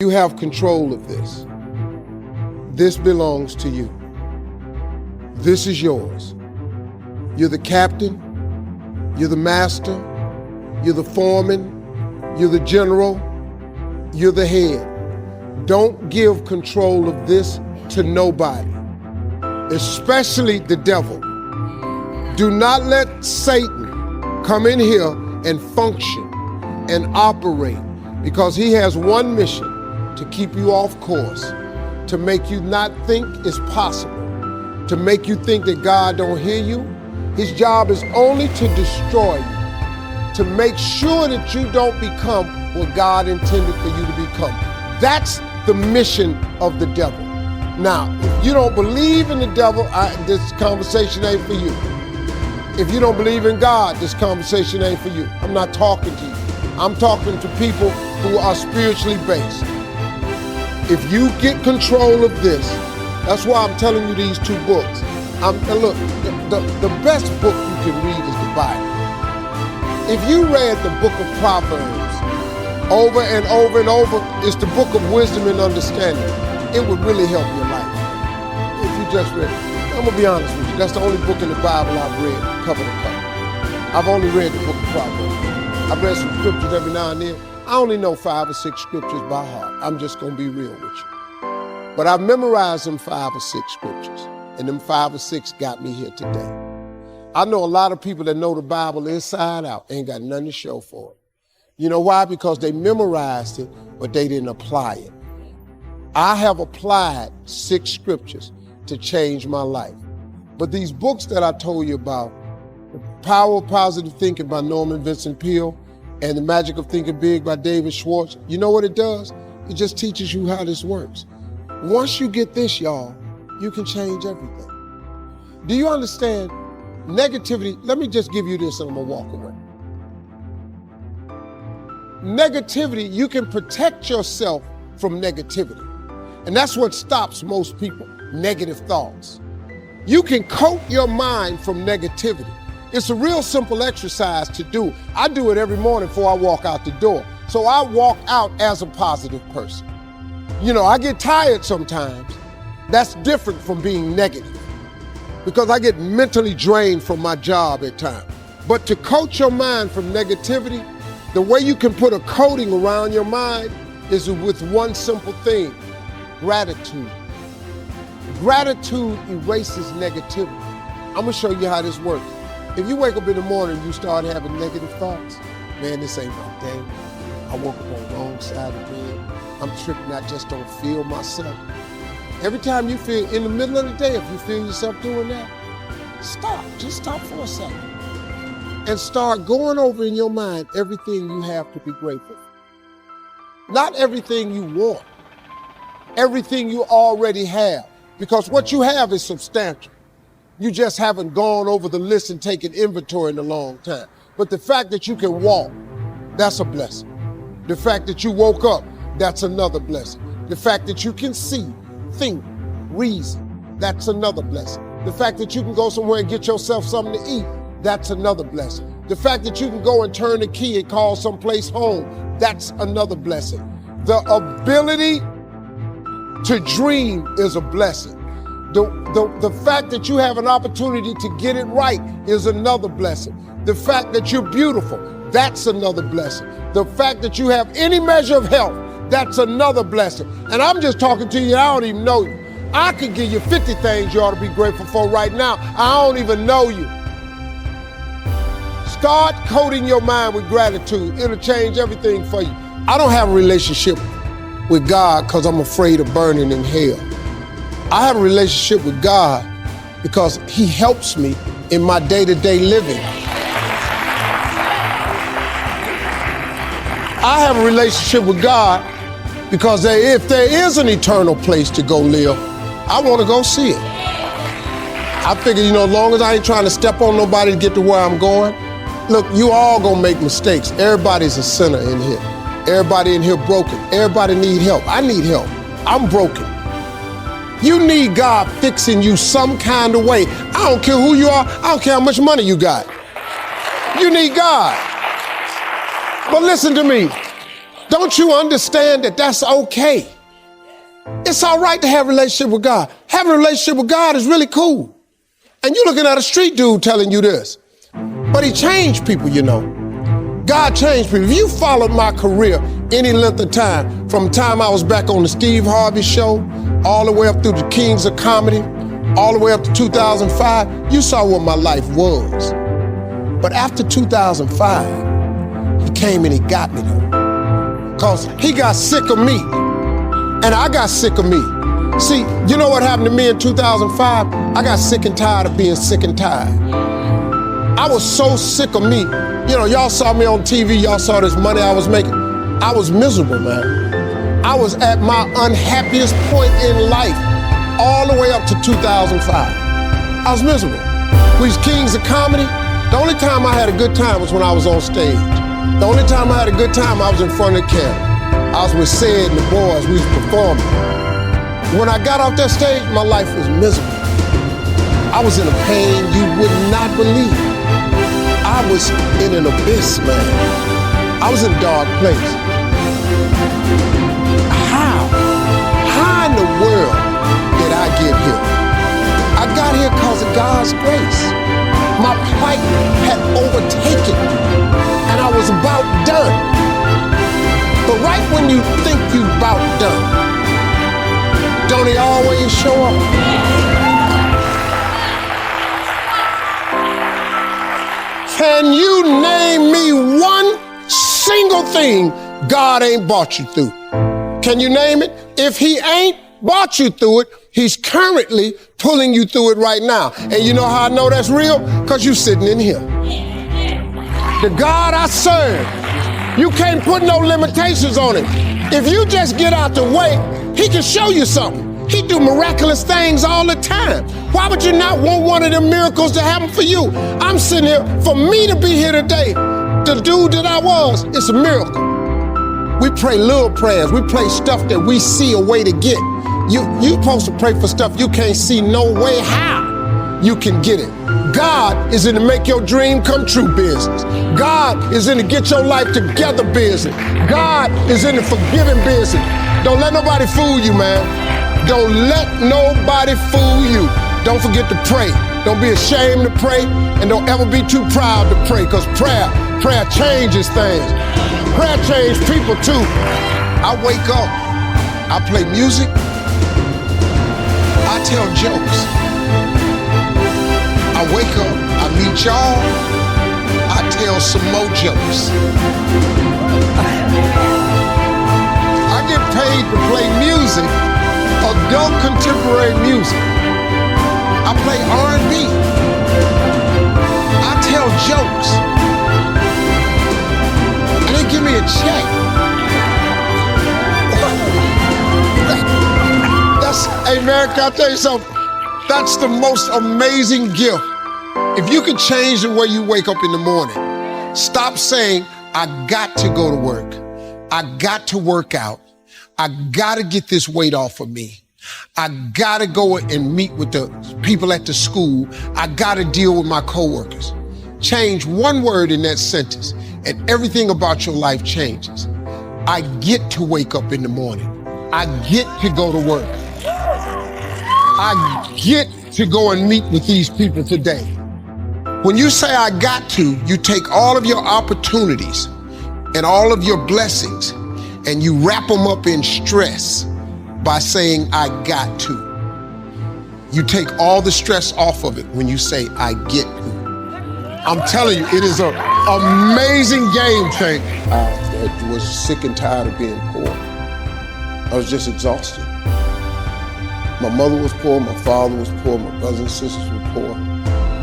You have control of this. This belongs to you. This is yours. You're the captain, you're the master, you're the foreman, you're the general, you're the head. Don't give control of this to nobody, especially the devil. Do not let Satan come in here and function and operate, because he has one mission: to keep you off course, to make you not think it's possible, to make you think that God don't hear you. His job is only to destroy you, to make sure that you don't become what God intended for you to become. That's the mission of the devil. Now, if you don't believe in the devil, this conversation ain't for you. If you don't believe in God, this conversation ain't for you. I'm not talking to you. I'm talking to people who are spiritually based. If you get control of this, that's why I'm telling you these two books. And look, the best book you can read is the Bible. If you read the book of Proverbs over and over and over, it's the book of wisdom and understanding. It would really help your life if you just read it. I'm gonna be honest with you, that's the only book in the Bible I've read cover to cover. I've only read the book of Proverbs. I've read some scriptures every now and then. I only know 5 or 6 scriptures by heart. I'm just gonna be real with you. But I've memorized them 5 or 6 scriptures, and them 5 or 6 got me here today. I know a lot of people that know the Bible inside out, ain't got nothing to show for it. You know why? Because they memorized it, but they didn't apply it. I have applied 6 scriptures to change my life. But these books that I told you about, The Power of Positive Thinking by Norman Vincent Peale, and The Magic of Thinking Big by David Schwartz, you know what it does? It just teaches you how this works. Once you get this, y'all, you can change everything. Do you understand? Negativity, let me just give you this and I'm gonna walk away. Negativity, you can protect yourself from negativity. And that's what stops most people, negative thoughts. You can coat your mind from negativity. It's a real simple exercise to do. I do it every morning before I walk out the door. So I walk out as a positive person. You know, I get tired sometimes. That's different from being negative, because I get mentally drained from my job at times. But to coat your mind from negativity, the way you can put a coating around your mind is with one simple thing: gratitude. Gratitude erases negativity. I'm gonna show you how this works. If you wake up in the morning and you start having negative thoughts, man, this ain't my day. I woke up on the wrong side of the bed. I'm tripping, I just don't feel myself. Every time you feel, in the middle of the day, if you feel yourself doing that, stop, just stop for a second. And start going over in your mind everything you have to be grateful for. Not everything you want, everything you already have. Because what you have is substantial. You just haven't gone over the list and taken inventory in a long time. But the fact that you can walk, that's a blessing. The fact that you woke up, that's another blessing. The fact that you can see, think, reason, that's another blessing. The fact that you can go somewhere and get yourself something to eat, that's another blessing. The fact that you can go and turn the key and call someplace home, that's another blessing. The ability to dream is a blessing. The fact that you have an opportunity to get it right is another blessing. The fact that you're beautiful, that's another blessing. The fact that you have any measure of health, that's another blessing. And I'm just talking to you, I don't even know you. I could give you 50 things you ought to be grateful for right now. I don't even know you. Start coating your mind with gratitude. It'll change everything for you. I don't have a relationship with God because I'm afraid of burning in hell. I have a relationship with God because He helps me in my day-to-day living. I have a relationship with God because if there is an eternal place to go live, I want to go see it. I figure, as long as I ain't trying to step on nobody to get to where I'm going. Look, you all gonna make mistakes. Everybody's a sinner in here. Everybody in here broken. Everybody need help. I need help. I'm broken. You need God fixing you some kind of way. I don't care who you are. I don't care how much money you got. You need God. But listen to me. Don't you understand that that's okay? It's all right to have a relationship with God. Having a relationship with God is really cool. And you're looking at a street dude telling you this. But he changed people, you know. God changed people. If you followed my career any length of time, from the time I was back on the Steve Harvey show, all the way up through the Kings of Comedy, all the way up to 2005, you saw what my life was. But after 2005, he came and he got me though. Because he got sick of me, and I got sick of me. See, you know what happened to me in 2005? I got sick and tired of being sick and tired. I was so sick of me. You know, y'all saw me on TV, y'all saw this money I was making. I was miserable, man. I was at my unhappiest point in life all the way up to 2005. I was miserable. We was Kings of Comedy. The only time I had a good time was when I was on stage. The only time I had a good time, I was in front of the camera. I was with Sid and the boys, we was performing. When I got off that stage, my life was miserable. I was in a pain you would not believe. I was in an abyss, man. I was in a dark place. How in the world did I get here? I got here because of God's grace. My plight had overtaken me, and I was about done. But right when you think you're about done, don't he always show up? Can you name me one single thing God ain't brought you through? Can you name it? If he ain't brought you through it, he's currently pulling you through it right now. And you know how I know that's real? Because you're sitting in here. The God I serve, you can't put no limitations on him. If you just get out the way, he can show you something. He do miraculous things all the time. Why would you not want one of them miracles to happen for you? I'm sitting here, for me to be here today, the dude that I was, it's a miracle. We pray little prayers. We pray stuff that we see a way to get. You supposed to pray for stuff you can't see no way how you can get it. God is in the make your dream come true business. God is in the get your life together business. God is in the forgiving business. Don't let nobody fool you, man. Don't let nobody fool you. Don't forget to pray. Don't be ashamed to pray, and don't ever be too proud to pray, because prayer changes things. Prayer changes people too. I wake up, I play music, I tell jokes. I wake up, I meet y'all, I tell some more jokes. I get paid to play music, adult contemporary music. I play R&B. I tell jokes. And they give me a check. Hey man, can I tell you something? That's the most amazing gift. If you could change the way you wake up in the morning, stop saying, I got to go to work. I got to work out. I gotta get this weight off of me. I gotta go and meet with the people at the school. I gotta deal with my coworkers. Change one word in that sentence and everything about your life changes. I get to wake up in the morning. I get to go to work. I get to go and meet with these people today. When you say I got to, you take all of your opportunities and all of your blessings and you wrap them up in stress by saying, I got to. You take all the stress off of it when you say, I get to. I'm telling you, it is an amazing game changer. I was sick and tired of being poor. I was just exhausted. My mother was poor, my father was poor, my brothers and sisters were poor.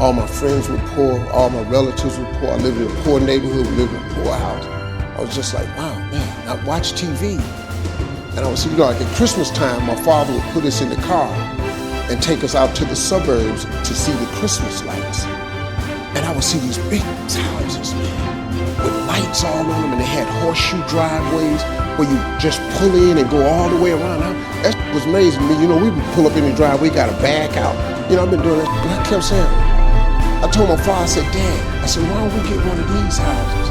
All my friends were poor, all my relatives were poor. I lived in a poor neighborhood, we lived in a poor house. I was just like, wow, man, I watch TV. And I would see, like at Christmas time, my father would put us in the car and take us out to the suburbs to see the Christmas lights. And I would see these big houses, man, with lights all on them, and they had horseshoe driveways where you just pull in and go all the way around. That was amazing to me. You know, we would pull up in the driveway, got to back out. You know, I've been doing that. And I kept saying, I told my father, I said, Dad, I said, why don't we get one of these houses?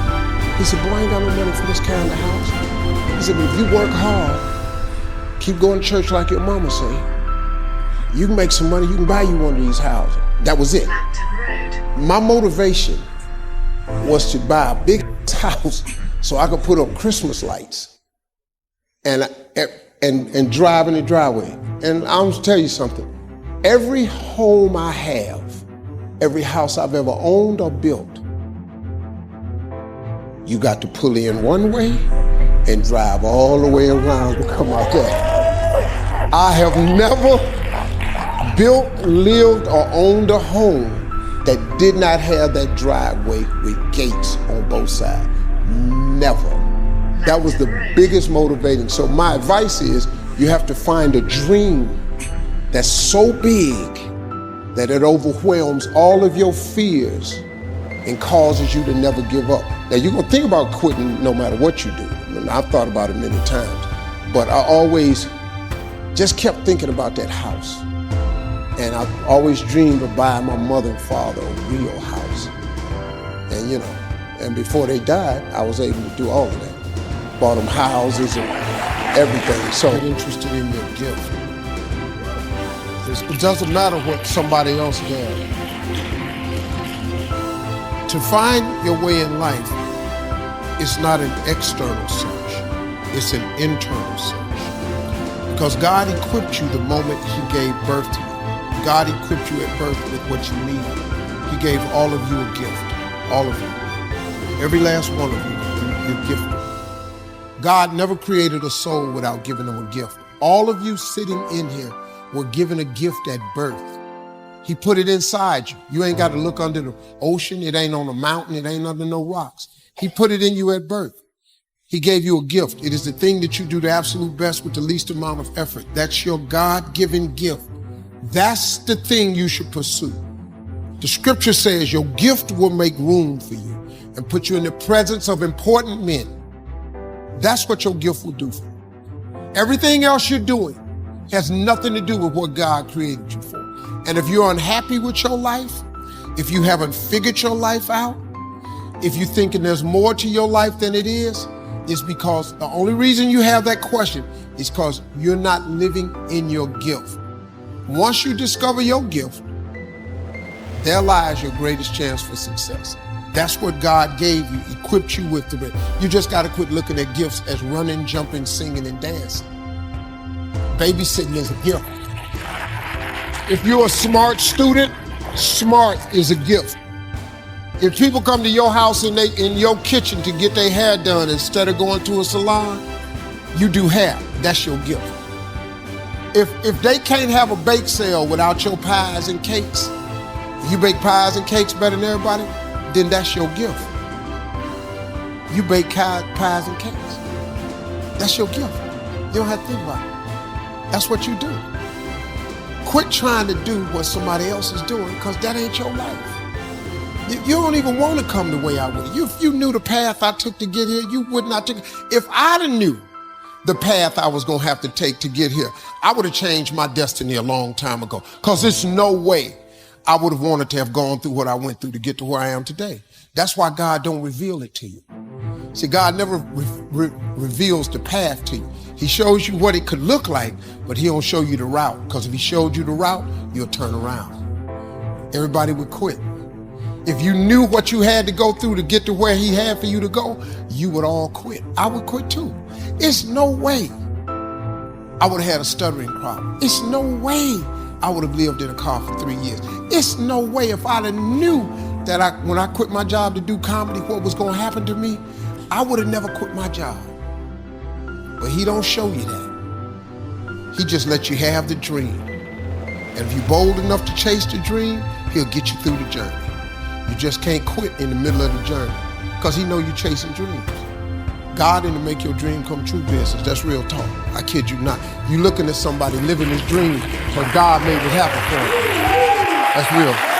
He said, boy, I ain't got no money for this kind of house. He said, if you work hard, keep going to church like your mama say, you can make some money, you can buy you one of these houses. That was it. My motivation was to buy a big house so I could put up Christmas lights and drive in the driveway. And I'm gonna tell you something. Every home I have, every house I've ever owned or built, you got to pull in one way and drive all the way around to come out there. I have never built, lived, or owned a home that did not have that driveway with gates on both sides. Never. That was the biggest motivating. So my advice is, you have to find a dream that's so big that it overwhelms all of your fears and causes you to never give up. Now you're gonna think about quitting no matter what you do. I mean, I've thought about it many times, but I always just kept thinking about that house. And I've always dreamed of buying my mother and father a real house. And you know, and before they died, I was able to do all of that. Bought them houses and everything. So get interested in your gift. It doesn't matter what somebody else does. To find your way in life is not an external search, it's an internal search. Because God equipped you the moment He gave birth to you. God equipped you at birth with what you needed. He gave all of you a gift, all of you. Every last one of you, you're gifted. God never created a soul without giving them a gift. All of you sitting in here were given a gift at birth. He put it inside you. You ain't got to look under the ocean. It ain't on a mountain. It ain't under no rocks. He put it in you at birth. He gave you a gift. It is the thing that you do the absolute best with the least amount of effort. That's your God-given gift. That's the thing you should pursue. The scripture says your gift will make room for you and put you in the presence of important men. That's what your gift will do for you. Everything else you're doing has nothing to do with what God created you for. And if you're unhappy with your life, if you haven't figured your life out, if you're thinking there's more to your life than it is, it's because the only reason you have that question is because you're not living in your gift. Once you discover your gift, there lies your greatest chance for success. That's what God gave you, equipped you with. You just got to quit looking at gifts as running, jumping, singing, and dancing. Babysitting is a gift. If you're a smart student, smart is a gift. If people come to your house and in your kitchen to get their hair done instead of going to a salon, you do hair. That's your gift. If they can't have a bake sale without your pies and cakes, if you bake pies and cakes better than everybody, then that's your gift. You bake pies and cakes. That's your gift. You don't have to think about it. That's what you do. Quit trying to do what somebody else is doing, because that ain't your life. You don't even want to come the way I would. If you knew the path I took to get here, you would not take it. If I'd have knew the path I was going to have to take to get here, I would have changed my destiny a long time ago, because there's no way I would have wanted to have gone through what I went through to get to where I am today. That's why God don't reveal it to you. See, God never reveals the path to you. He shows you what it could look like, but He don't show you the route, because if He showed you the route, you'll turn around. Everybody would quit. If you knew what you had to go through to get to where He had for you to go, you would all quit. I would quit too. It's no way I would have had a stuttering problem. It's no way I would have lived in a car for 3 years. It's no way if I'd have knew that when I quit my job to do comedy, what was going to happen to me, I would have never quit my job. But He don't show you that. He just lets you have the dream. And if you're bold enough to chase the dream, He'll get you through the journey. You just can't quit in the middle of the journey, because He know you're chasing dreams. God in to make your dream come true business. That's real talk. I kid you not. You looking at somebody living his dream, but God made it happen for him. That's real.